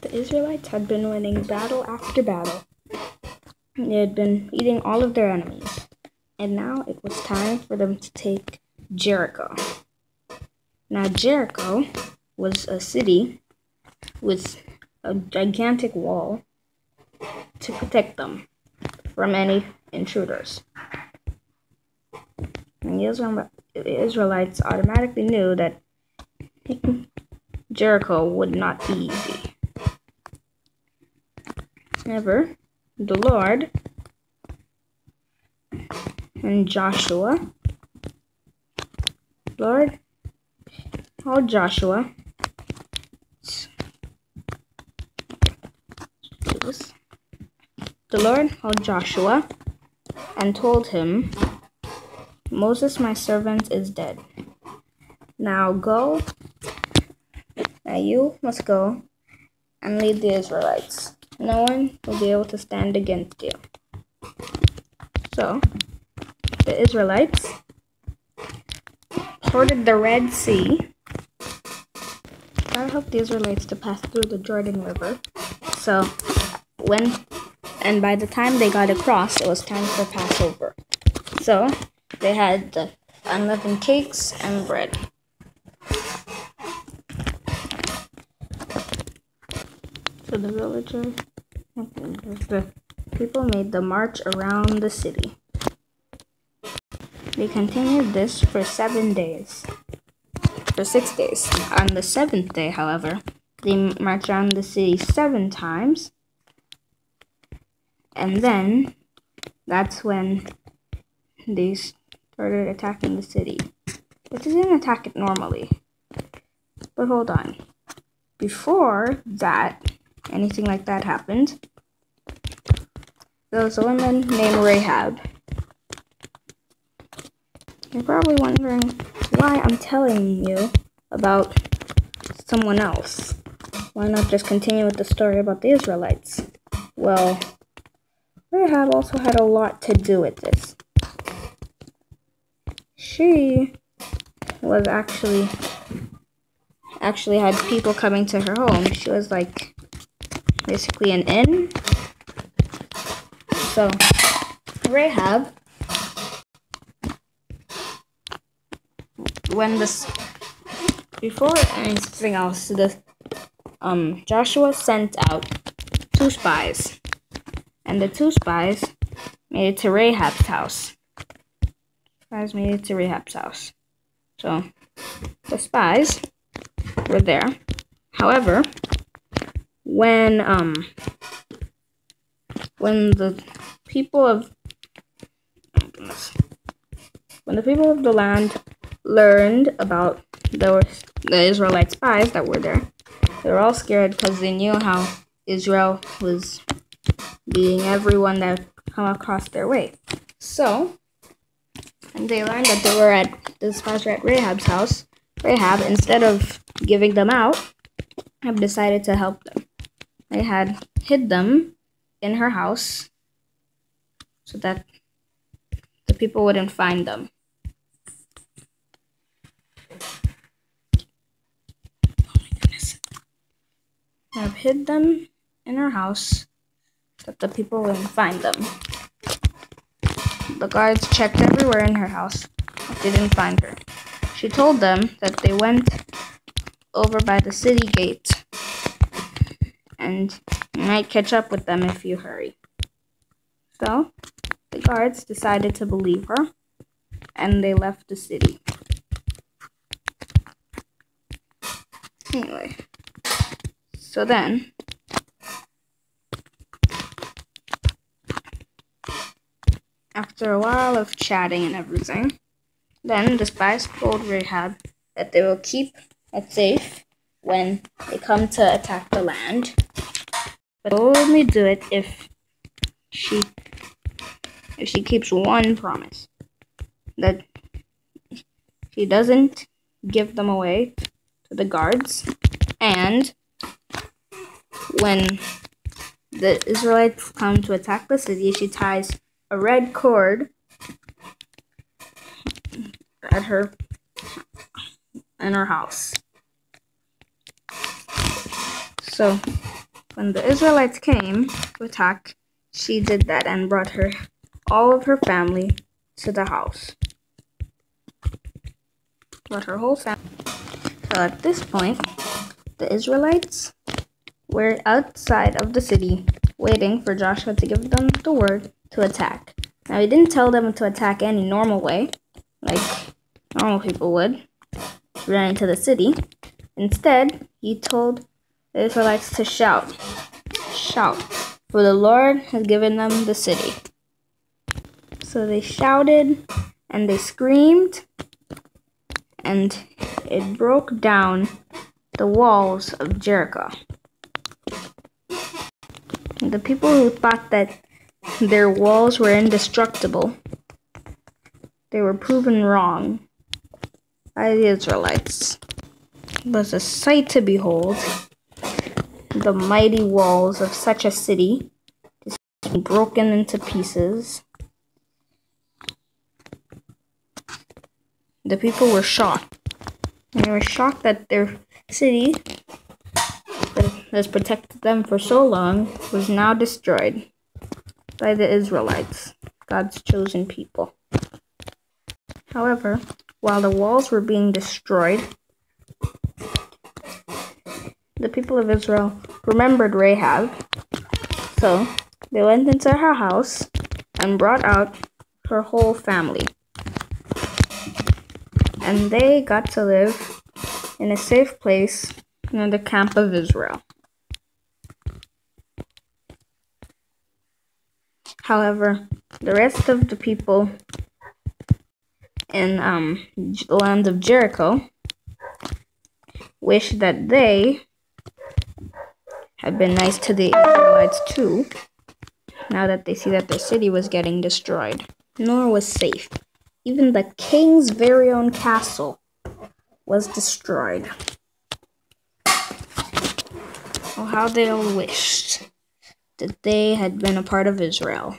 The Israelites had been winning battle after battle. They had been beating all of their enemies. And now it was time for them to take Jericho. Now Jericho was a city with a gigantic wall to protect them from any intruders. And the Israelites automatically knew that taking Jericho would not be easy. However, the Lord and Joshua, the Lord called Joshua and told him, "Moses, my servant, is dead. Now you must go and lead the Israelites. No one will be able to stand against you." So, the Israelites parted the Red Sea. God helped the Israelites to pass through the Jordan River. So, by the time they got across, it was time for Passover. So, they had the unleavened cakes and bread. So the people made the march around the city. They continued this for 6 days. On the 7th day, however, they marched around the city 7 times. And then, that's when they started attacking the city. But they didn't attack it normally. But hold on. Before that, anything like that happened, there was a woman named Rahab. You're probably wondering why I'm telling you about someone else. Why not just continue with the story about the Israelites? Well, Rahab also had a lot to do with this. She was actually had people coming to her home. She was like basically an inn. So Rahab, before anything else, Joshua sent out 2 spies, and the 2 spies made it to Rahab's house. So the spies were there. However, when the people of the land learned about the Israelite spies that were there, they were all scared because they knew how Israel was beating everyone that come across their way. So, and they learned that the spies were at Rahab's house. Rahab, instead of giving them out, have decided to help them. They had hid them in her house so that the people wouldn't find them. Oh my goodness. They have hid them in her house so that the people wouldn't find them. The guards checked everywhere in her house, but they didn't find her. She told them that they went over by the city gate, and you might catch up with them if you hurry. So, the guards decided to believe her, and they left the city. Anyway, so then, after a while of chatting and everything, then the spies told Rahab that they will keep it safe when they come to attack the land, but they'll only do it if she keeps one promise, that she doesn't give them away to the guards, and when the Israelites come to attack the city, she ties a red cord in her house. So When the Israelites came to attack, she did that and brought all of her family to the house. Brought her whole family. So at this point, the Israelites were outside of the city waiting for Joshua to give them the word to attack. Now, he didn't tell them to attack any normal way, like normal people would, run into the city. Instead, he told the Israelites to shout, for the Lord has given them the city. So they shouted and they screamed, and it broke down the walls of Jericho. The people who thought that their walls were indestructible, they were proven wrong by the Israelites. It was a sight to behold, the mighty walls of such a city just broken into pieces. The people were shocked. They were shocked that their city that has protected them for so long was now destroyed by the Israelites, God's chosen people. However, while the walls were being destroyed, the people of Israel remembered Rahab, so they went into her house and brought out her whole family. And they got to live in a safe place near the camp of Israel. However, the rest of the people in the land of Jericho wished that they had been nice to the Israelites too, now that they see that their city was getting destroyed, nor was safe. Even the king's very own castle was destroyed. Oh, how they all wished that they had been a part of Israel,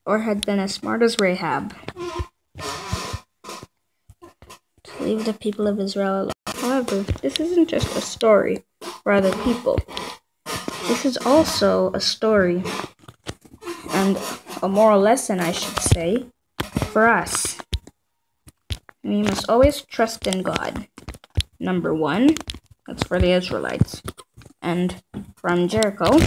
or had been as smart as Rahab, to leave the people of Israel alone. However, this isn't just a story for other people. This is also a story, and a moral lesson, I should say, for us. We must always trust in God. Number one, that's for the Israelites. And from Jericho,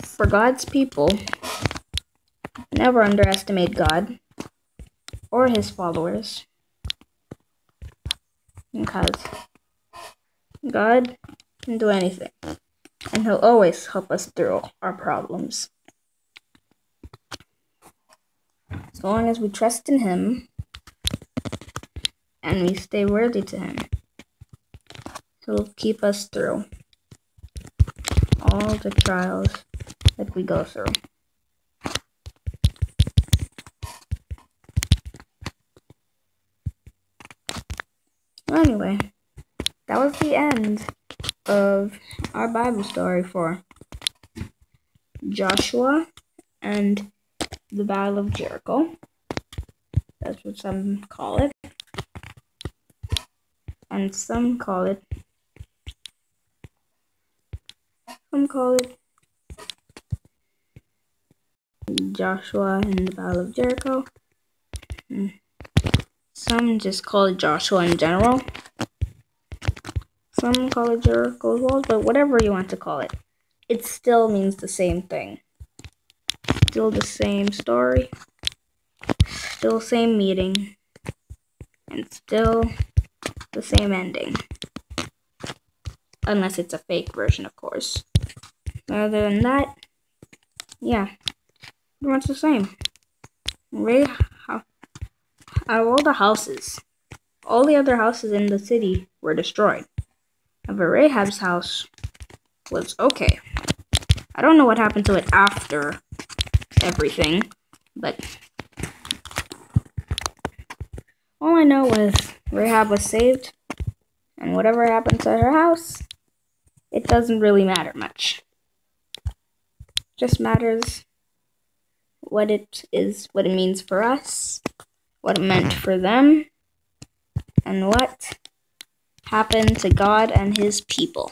for God's people, never underestimate God or his followers, because God can do anything, and he'll always help us through our problems. As long as we trust in him and we stay worthy to him, he'll keep us through all the trials that we go through. Anyway, that was the end of our Bible story for Joshua and the Battle of Jericho. That's what some call it. And some call it Joshua and the Battle of Jericho. Some just call it Joshua in general. Some call it Jericho's walls, but whatever you want to call it, it still means the same thing. Still the same story, still same meeting, and still the same ending. Unless it's a fake version, of course. Other than that, yeah, pretty much the same. Out of all the houses, all the other houses in the city were destroyed. However, Rahab's house was okay. I don't know what happened to it after everything, but all I know was Rahab was saved, and whatever happened to her house, it doesn't really matter much. Just matters what it means for us, what it meant for them, and what happened to God and his people.